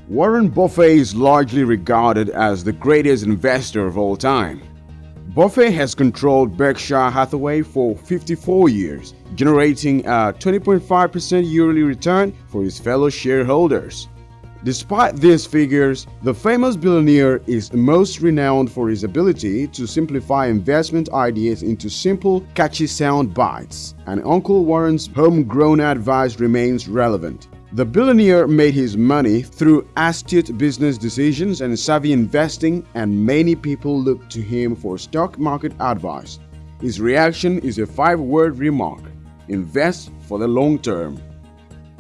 Warren Buffett is largely regarded as the greatest investor of all time. Buffett has controlled Berkshire Hathaway for 54 years, generating a 20.5% yearly return for his fellow shareholders. Despite these figures, the famous billionaire is most renowned for his ability to simplify investment ideas into simple, catchy sound bites, and Uncle Warren's homegrown advice remains relevant. The billionaire made his money through astute business decisions and savvy investing, and many people look to him for stock market advice. His reaction is a 5-word remark: invest for the long term.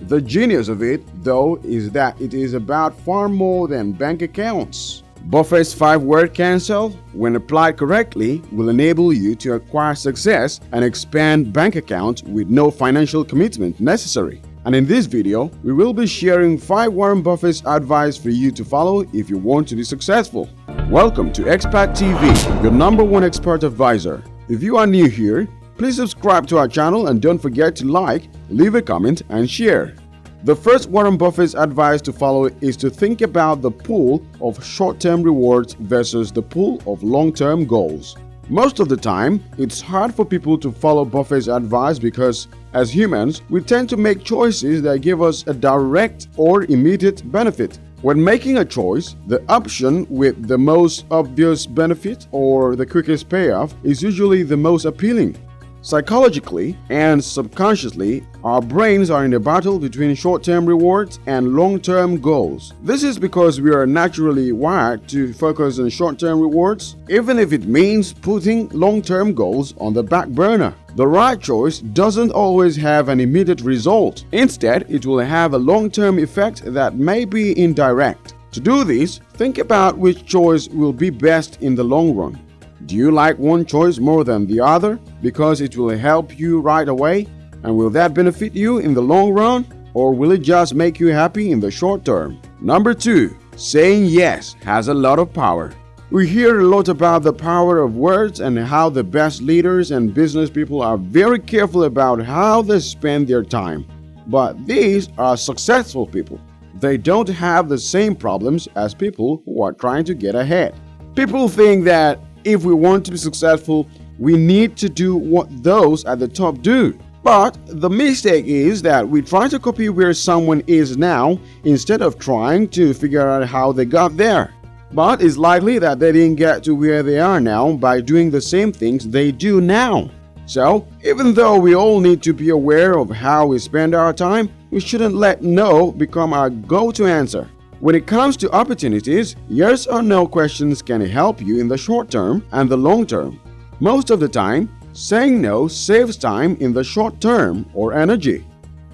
The genius of it, though, is that it is about far more than bank accounts. Buffett's 5-word counsel, when applied correctly, will enable you to acquire success and expand bank accounts with no financial commitment necessary. And in this video, we will be sharing 5 Warren Buffett's advice for you to follow if you want to be successful. Welcome to Expat TV, your #1 expert advisor. If you are new here, please subscribe to our channel and don't forget to like, leave a comment and share. The first Warren Buffett's advice to follow is to think about the pool of short-term rewards versus the pool of long-term goals. Most of the time, it's hard for people to follow Buffett's advice because, as humans, we tend to make choices that give us a direct or immediate benefit. When making a choice, the option with the most obvious benefit or the quickest payoff is usually the most appealing. Psychologically and subconsciously, our brains are in a battle between short-term rewards and long-term goals. This is because we are naturally wired to focus on short-term rewards, even if it means putting long-term goals on the back burner. The right choice doesn't always have an immediate result. Instead, it will have a long-term effect that may be indirect. To do this, think about which choice will be best in the long run. Do you like one choice more than the other because it will help you right away? And will that benefit you in the long run? Or will it just make you happy in the short term? Number 2. Saying yes has a lot of power. We hear a lot about the power of words and how the best leaders and business people are very careful about how they spend their time. But these are successful people. They don't have the same problems as people who are trying to get ahead. People think that if we want to be successful, we need to do what those at the top do. But the mistake is that we try to copy where someone is now instead of trying to figure out how they got there. But it's likely that they didn't get to where they are now by doing the same things they do now. So, even though we all need to be aware of how we spend our time, we shouldn't let no become our go-to answer. When it comes to opportunities, yes or no questions can help you in the short term and the long term. Most of the time, saying no saves time in the short term or energy.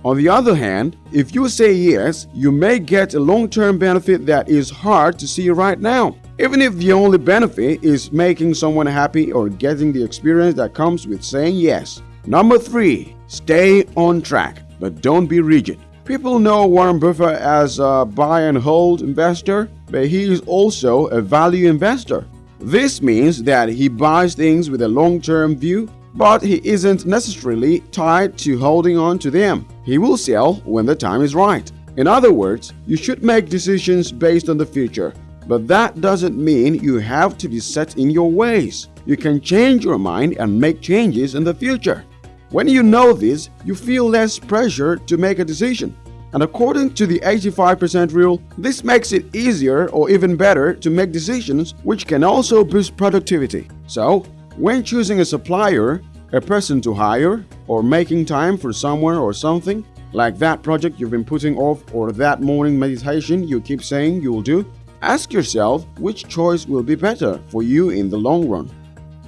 On the other hand, if you say yes, you may get a long-term benefit that is hard to see right now, even if the only benefit is making someone happy or getting the experience that comes with saying yes. Number 3. Stay on track, but don't be rigid. People know Warren Buffett as a buy and hold investor, but he is also a value investor. This means that he buys things with a long-term view, but he isn't necessarily tied to holding on to them. He will sell when the time is right. In other words, you should make decisions based on the future, but that doesn't mean you have to be set in your ways. You can change your mind and make changes in the future. When you know this, you feel less pressure to make a decision. And according to the 85% rule, this makes it easier or even better to make decisions, which can also boost productivity. So, when choosing a supplier, a person to hire, or making time for someone or something, like that project you've been putting off or that morning meditation you keep saying you'll do, ask yourself which choice will be better for you in the long run.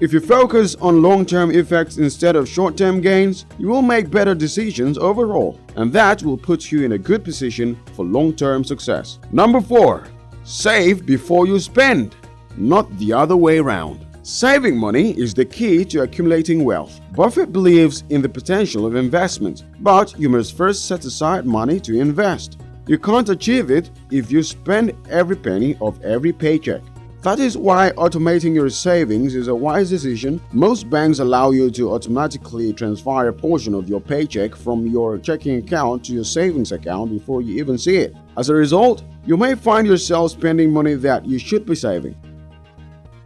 If you focus on long-term effects instead of short-term gains, you will make better decisions overall, and that will put you in a good position for long-term success. Number 4. Save before you spend, not the other way around. Saving money is the key to accumulating wealth. Buffett believes in the potential of investment, but you must first set aside money to invest. You can't achieve it if you spend every penny of every paycheck. That is why automating your savings is a wise decision. Most banks allow you to automatically transfer a portion of your paycheck from your checking account to your savings account before you even see it. As a result, you may find yourself spending money that you should be saving.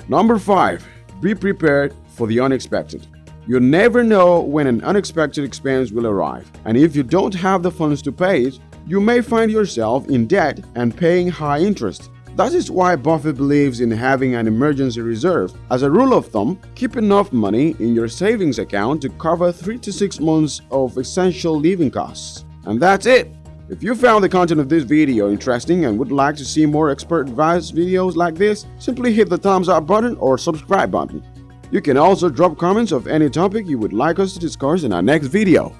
Number 5. Be prepared for the unexpected. You never know when an unexpected expense will arrive, and if you don't have the funds to pay it, you may find yourself in debt and paying high interest. That is why Buffett believes in having an emergency reserve. As a rule of thumb, keep enough money in your savings account to cover 3 to 6 months of essential living costs. And that's it! If you found the content of this video interesting and would like to see more expert advice videos like this, simply hit the thumbs up button or subscribe button. You can also drop comments of any topic you would like us to discuss in our next video.